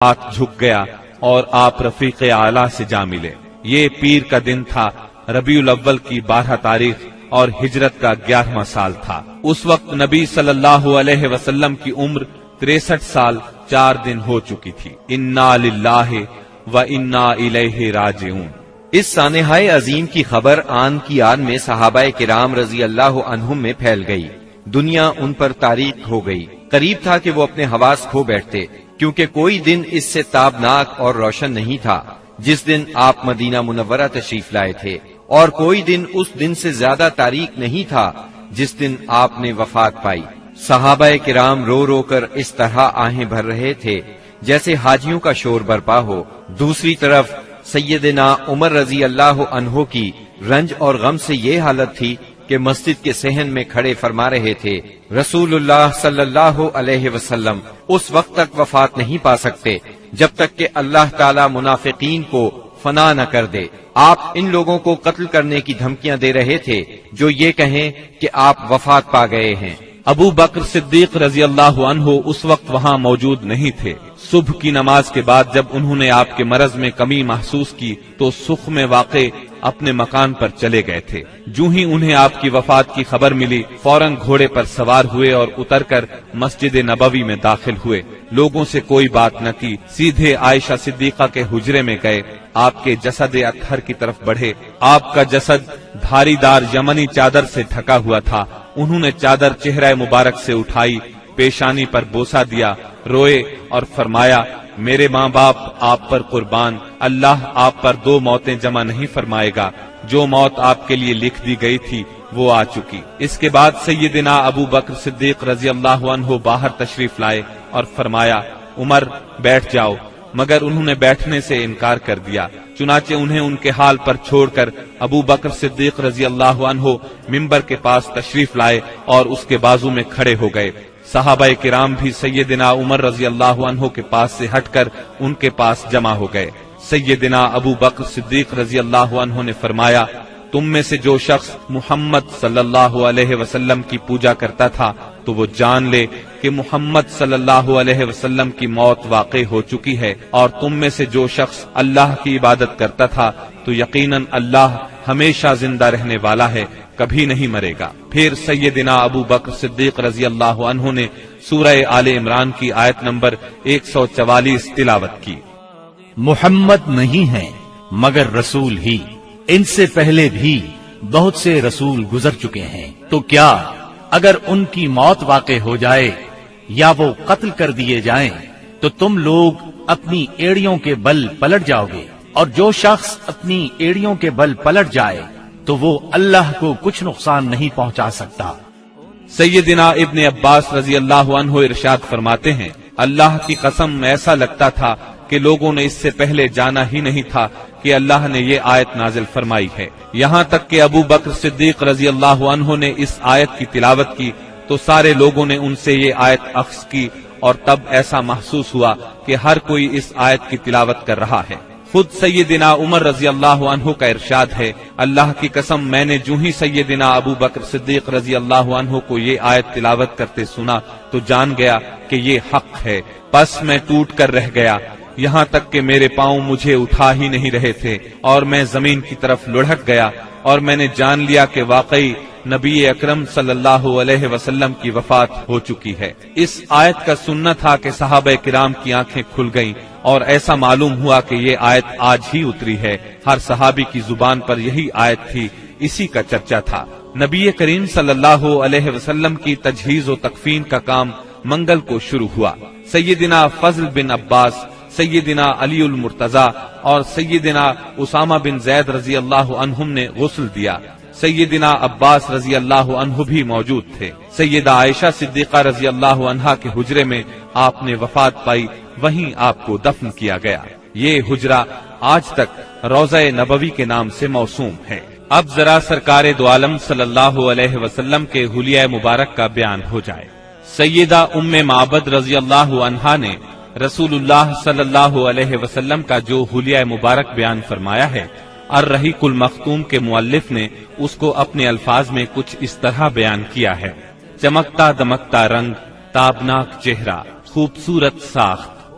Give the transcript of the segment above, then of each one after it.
ہاتھ جھک گیا اور آپ رفیق اعلیٰ سے جا ملے۔ یہ پیر کا دن تھا، ربیع الاول کی 12 تاریخ اور ہجرت کا 11واں سال تھا۔ اس وقت نبی صلی اللہ علیہ وسلم کی عمر 63 سال 4 دن ہو چکی تھی۔ انا للہ و انا الیہ راجعون۔ اس سانحۂ عظیم کی خبر آن کی آن میں صحابہ کرام رضی اللہ عنہم میں پھیل گئی۔ دنیا ان پر تاریک ہو گئی۔ قریب تھا کہ وہ اپنے حواس کھو بیٹھتے، کیونکہ کوئی دن اس سے تابناک اور روشن نہیں تھا جس دن آپ مدینہ منورہ تشریف لائے تھے، اور کوئی دن اس دن سے زیادہ تاریک نہیں تھا جس دن آپ نے وفات پائی۔ صحابہ کرام رو رو کر اس طرح آہیں بھر رہے تھے جیسے حاجیوں کا شور برپا ہو۔ دوسری طرف سیدنا عمر رضی اللہ عنہ کی رنج اور غم سے یہ حالت تھی کہ مسجد کے صحن میں کھڑے فرما رہے تھے، رسول اللہ صلی اللہ علیہ وسلم اس وقت تک وفات نہیں پا سکتے جب تک کہ اللہ تعالی منافقین کو فنا نہ کر دے۔ آپ ان لوگوں کو قتل کرنے کی دھمکیاں دے رہے تھے جو یہ کہیں کہ آپ وفات پا گئے ہیں۔ ابو بکر صدیق رضی اللہ عنہ اس وقت وہاں موجود نہیں تھے۔ صبح کی نماز کے بعد جب انہوں نے آپ کے مرض میں کمی محسوس کی تو سخ میں واقع اپنے مکان پر چلے گئے تھے۔ جو ہی انہیں آپ کی وفات کی خبر ملی، فوراً گھوڑے پر سوار ہوئے اور اتر کر مسجد نبوی میں داخل ہوئے۔ لوگوں سے کوئی بات نہ کی، سیدھے عائشہ صدیقہ کے حجرے میں گئے، آپ کے جسد اطہر کی طرف بڑھے۔ آپ کا جسد بھاری دار یمنی چادر سے ڈھکا ہوا تھا۔ انہوں نے چادر چہرہ مبارک سے اٹھائی، پیشانی پر بوسہ دیا، روئے اور فرمایا، میرے ماں باپ آپ پر قربان، اللہ آپ پر 2 موتیں جمع نہیں فرمائے گا۔ جو موت آپ کے لیے لکھ دی گئی تھی وہ آ چکی۔ اس کے بعد سیدنا ابو بکر صدیق رضی اللہ عنہ باہر تشریف لائے اور فرمایا، عمر بیٹھ جاؤ، مگر انہوں نے بیٹھنے سے انکار کر دیا۔ چنانچہ انہیں ان کے حال پر چھوڑ کر ابو بکر صدیق رضی اللہ عنہ منبر کے پاس تشریف لائے اور اس کے بازو میں کھڑے ہو گئے۔ صحابہ کرام بھی سیدنا عمر رضی اللہ عنہ کے پاس سے ہٹ کر ان کے پاس جمع ہو گئے۔ سیدنا ابو بکر صدیق رضی اللہ عنہ نے فرمایا، تم میں سے جو شخص محمد صلی اللہ علیہ وسلم کی پوجا کرتا تھا تو وہ جان لے کہ محمد صلی اللہ علیہ وسلم کی موت واقع ہو چکی ہے، اور تم میں سے جو شخص اللہ کی عبادت کرتا تھا تو یقیناً اللہ ہمیشہ زندہ رہنے والا ہے، کبھی نہیں مرے گا۔ پھر سیدنا ابو بکر صدیق رضی اللہ عنہ نے سورہ آل عمران کی آیت نمبر 144 تلاوت کی۔ محمد نہیں ہیں مگر رسول ہی، ان سے پہلے بھی بہت سے رسول گزر چکے ہیں، تو کیا اگر ان کی موت واقع ہو جائے یا وہ قتل کر دیے جائیں تو تم لوگ اپنی ایڑیوں کے بل پلٹ جاؤ گے؟ اور جو شخص اپنی ایڑیوں کے بل پلٹ جائے تو وہ اللہ کو کچھ نقصان نہیں پہنچا سکتا۔ سیدنا ابن عباس رضی اللہ عنہ ارشاد فرماتے ہیں، اللہ کی قسم ایسا لگتا تھا کہ لوگوں نے اس سے پہلے جانا ہی نہیں تھا کہ اللہ نے یہ آیت نازل فرمائی ہے۔ یہاں تک کہ ابو بکر صدیق رضی اللہ عنہ نے اس آیت کی تلاوت کی تو سارے لوگوں نے ان سے یہ آیت اخذ کی، اور تب ایسا محسوس ہوا کہ ہر کوئی اس آیت کی تلاوت کر رہا ہے۔ خود سیدنا عمر رضی اللہ عنہ کا ارشاد ہے، اللہ کی قسم میں نے جو ہی سیدنا ابو بکر صدیق رضی اللہ عنہ کو یہ آیت تلاوت کرتے سنا تو جان گیا کہ یہ حق ہے، پس میں ٹوٹ کر رہ گیا، یہاں تک کہ میرے پاؤں مجھے اٹھا ہی نہیں رہے تھے اور میں زمین کی طرف لڑھک گیا، اور میں نے جان لیا کہ واقعی نبی اکرم صلی اللہ علیہ وسلم کی وفات ہو چکی ہے۔ اس آیت کا سننا تھا کہ صحابہ کرام کی آنکھیں کھل گئیں اور ایسا معلوم ہوا کہ یہ آیت آج ہی اتری ہے۔ ہر صحابی کی زبان پر یہی آیت تھی، اسی کا چرچا تھا۔ نبی کریم صلی اللہ علیہ وسلم کی تجہیز و تکفین کا کام منگل کو شروع ہوا۔ سیدنا فضل بن عباس، سیدنا علی المرتضی اور سیدنا اسامہ بن زید رضی اللہ عنہم نے غسل دیا۔ سیدنا عباس رضی اللہ عنہ بھی موجود تھے۔ سیدہ عائشہ صدیقہ رضی اللہ عنہا کے حجرے میں آپ نے وفات پائی، وہیں آپ کو دفن کیا گیا۔ یہ حجرہ آج تک روضہ نبوی کے نام سے موسوم ہے۔ اب ذرا سرکار دو عالم صلی اللہ علیہ وسلم کے حلیہ مبارک کا بیان ہو جائے۔ سیدہ ام معبد رضی اللہ عنہا نے رسول اللہ صلی اللہ علیہ وسلم کا جو حلیہ مبارک بیان فرمایا ہے، الرحیق المختوم کے مؤلف نے اس کو اپنے الفاظ میں کچھ اس طرح بیان کیا ہے: چمکتا دمکتا رنگ، تابناک چہرہ، خوبصورت ساخت،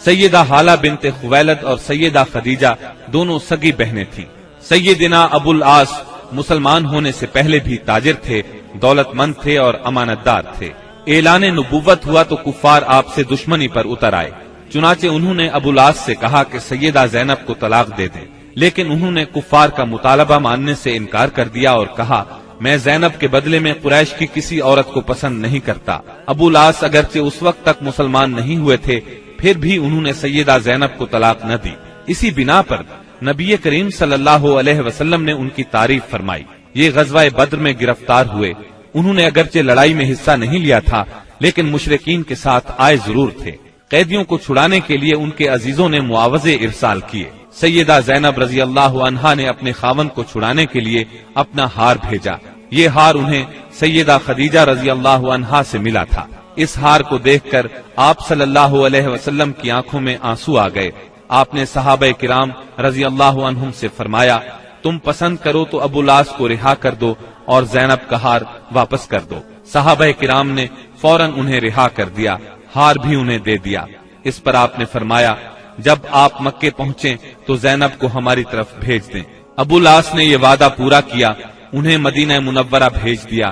سیدہ حالہ بنت خویلد اور سیدہ خدیجہ دونوں سگی بہنیں تھیں۔ سیدنا ابو العاص مسلمان ہونے سے پہلے بھی تاجر تھے، دولت مند تھے اور امانت دار تھے۔ اعلان نبوت ہوا تو کفار آپ سے دشمنی پر اتر آئے، چنانچہ انہوں نے ابو العاص سے کہا کہ سیدہ زینب کو طلاق دے دیں، لیکن انہوں نے کفار کا مطالبہ ماننے سے انکار کر دیا اور کہا میں زینب کے بدلے میں قریش کی کسی عورت کو پسند نہیں کرتا۔ ابو العاص اگرچہ اس وقت تک مسلمان نہیں ہوئے تھے، پھر بھی انہوں نے سیدہ زینب کو طلاق نہ دی۔ اسی بنا پر نبی کریم صلی اللہ علیہ وسلم نے ان کی تعریف فرمائی۔ یہ غزوہ بدر میں گرفتار ہوئے، انہوں نے اگرچہ لڑائی میں حصہ نہیں لیا تھا، لیکن مشرکین کے ساتھ آئے ضرور تھے۔ قیدیوں کو چھڑانے کے لیے ان کے عزیزوں نے معاوضے ارسال کیے۔ سیدہ زینب رضی اللہ عنہا نے اپنے خاوند کو چھڑانے کے لیے اپنا ہار بھیجا۔ یہ ہار انہیں سیدہ خدیجہ رضی اللہ عنہا سے ملا تھا۔ اس ہار کو دیکھ کر آپ صلی اللہ علیہ وسلم کی آنکھوں میں آنسو آ گئے۔ آپ نے صحابہ کرام رضی اللہ عنہم سے فرمایا تم پسند کرو تو ابو العاص کو رہا کر دو اور زینب کا ہار واپس کر دو۔ صحابہ کرام نے فوراً انہیں رہا کر دیا، ہار بھی انہیں دے دیا۔ اس پر آپ نے فرمایا جب آپ مکے پہنچیں تو زینب کو ہماری طرف بھیج دیں۔ ابو العاص نے یہ وعدہ پورا کیا، انہیں مدینہ منورہ بھیج دیا۔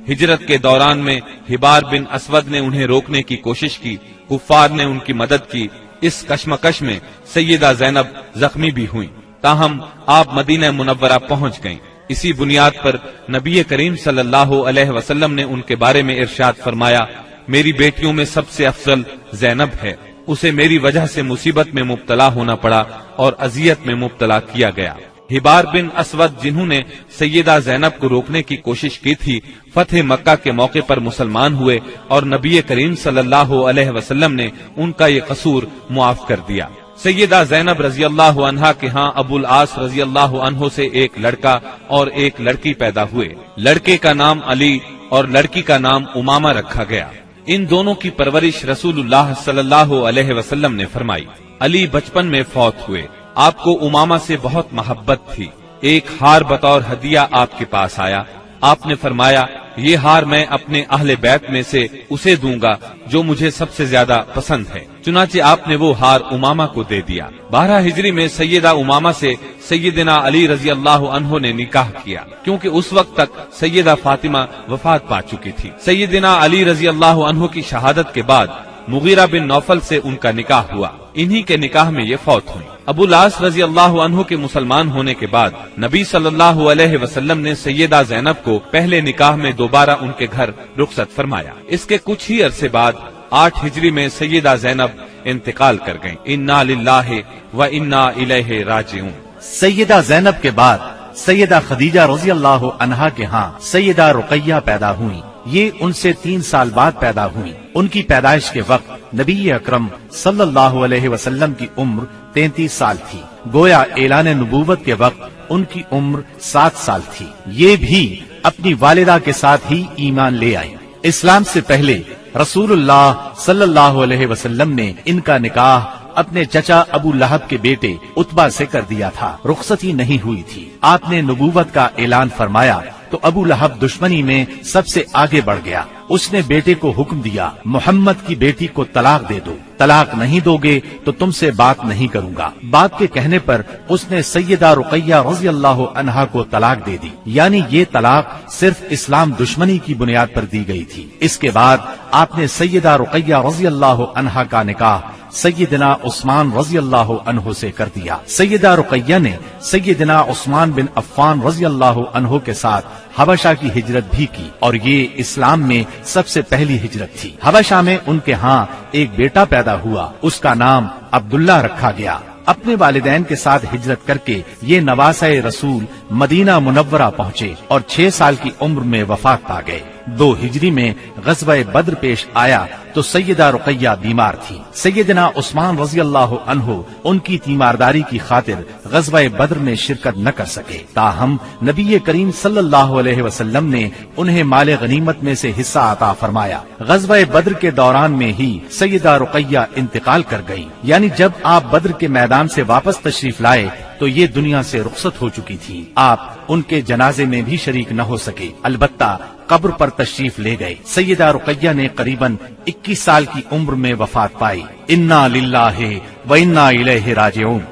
ہجرت کے دوران میں حبار بن اسود نے انہیں روکنے کی کوشش کی، کفار نے ان کی مدد کی۔ اس کشمکش میں سیدہ زینب زخمی بھی ہوئیں، تاہم آپ مدینہ منورہ پہنچ گئیں۔ اسی بنیاد پر نبی کریم صلی اللہ علیہ وسلم نے ان کے بارے میں ارشاد فرمایا میری بیٹیوں میں سب سے افضل زینب ہے، اسے میری وجہ سے مصیبت میں مبتلا ہونا پڑا اور اذیت میں مبتلا کیا گیا۔ حبار بن اسود جنہوں نے سیدہ زینب کو روکنے کی کوشش کی تھی، فتح مکہ کے موقع پر مسلمان ہوئے اور نبی کریم صلی اللہ علیہ وسلم نے ان کا یہ قصور معاف کر دیا۔ سیدہ زینب رضی اللہ عنہا کے ہاں ابو العاص رضی اللہ عنہ سے ایک لڑکا اور ایک لڑکی پیدا ہوئے۔ لڑکے کا نام علی اور لڑکی کا نام امامہ رکھا گیا۔ ان دونوں کی پرورش رسول اللہ صلی اللہ علیہ وسلم نے فرمائی۔ علی بچپن میں فوت ہوئے، آپ کو امامہ سے بہت محبت تھی۔ ایک ہار بطور ہدیہ آپ کے پاس آیا، آپ نے فرمایا یہ ہار میں اپنے اہل بیت میں سے اسے دوں گا جو مجھے سب سے زیادہ پسند ہے۔ چنانچہ آپ نے وہ ہار امامہ کو دے دیا۔ 12 ہجری میں سیدہ امامہ سے سیدنا علی رضی اللہ عنہ نے نکاح کیا، کیونکہ اس وقت تک سیدہ فاطمہ وفات پا چکی تھی۔ سیدنا علی رضی اللہ عنہ کی شہادت کے بعد مغیرہ بن نوفل سے ان کا نکاح ہوا، انہی کے نکاح میں یہ فوت ہوئی۔ ابو العاص رضی اللہ عنہ کے مسلمان ہونے کے بعد نبی صلی اللہ علیہ وسلم نے سیدہ زینب کو پہلے نکاح میں دوبارہ ان کے گھر رخصت فرمایا۔ اس کے کچھ ہی عرصے بعد 8 ہجری میں سیدہ زینب انتقال کر گئیں۔ انا للہ و انا الیہ راجعون۔ سیدہ زینب کے بعد سیدہ خدیجہ رضی اللہ عنہا کے ہاں سیدہ رقیہ پیدا ہوئیں۔ یہ ان سے 3 سال بعد پیدا ہوئیں۔ ان کی پیدائش کے وقت نبی اکرم صلی اللہ علیہ وسلم کی عمر 33 سال تھی، گویا اعلان نبوت کے وقت ان کی عمر 7 سال تھی۔ یہ بھی اپنی والدہ کے ساتھ ہی ایمان لے آئیں۔ اسلام سے پہلے رسول اللہ صلی اللہ علیہ وسلم نے ان کا نکاح اپنے چچا ابو لہب کے بیٹے عتبہ سے کر دیا تھا، رخصتی نہیں ہوئی تھی۔ آپ نے نبوت کا اعلان فرمایا تو ابو لہب دشمنی میں سب سے آگے بڑھ گیا۔ اس نے بیٹے کو حکم دیا محمد کی بیٹی کو طلاق دے دو، طلاق نہیں دو گے تو تم سے بات نہیں کروں گا۔ باپ کے کہنے پر اس نے سیدہ رقیہ رضی اللہ عنہا کو طلاق دے دی، یعنی یہ طلاق صرف اسلام دشمنی کی بنیاد پر دی گئی تھی۔ اس کے بعد آپ نے سیدہ رقیہ رضی اللہ عنہا کا نکاح سیدنا عثمان رضی اللہ عنہ سے کر دیا۔ سیدہ رقیہ نے سیدنا عثمان بن عفان رضی اللہ عنہ کے ساتھ حبشہ کی ہجرت بھی کی، اور یہ اسلام میں سب سے پہلی ہجرت تھی۔ حبشہ میں ان کے ہاں ایک بیٹا پیدا ہوا، اس کا نام عبداللہ رکھا گیا۔ اپنے والدین کے ساتھ ہجرت کر کے یہ نواسہ رسول مدینہ منورہ پہنچے اور 6 سال کی عمر میں وفات پا گئے۔ 2 ہجری میں غزوہ بدر پیش آیا تو سیدہ رقیہ بیمار تھی۔ سیدنا عثمان رضی اللہ عنہ ان کی تیمارداری کی خاطر غزوہ بدر میں شرکت نہ کر سکے، تاہم نبی کریم صلی اللہ علیہ وسلم نے انہیں مال غنیمت میں سے حصہ عطا فرمایا۔ غزوہ بدر کے دوران میں ہی سیدہ رقیہ انتقال کر گئی، یعنی جب آپ بدر کے میدان سے واپس تشریف لائے تو یہ دنیا سے رخصت ہو چکی تھی۔ آپ ان کے جنازے میں بھی شریک نہ ہو سکے، البتہ قبر پر تشریف لے گئے۔ سیدہ رقیہ نے قریباً 21 سال کی عمر میں وفات پائی۔ انا للہ و انا الیہ راجعون۔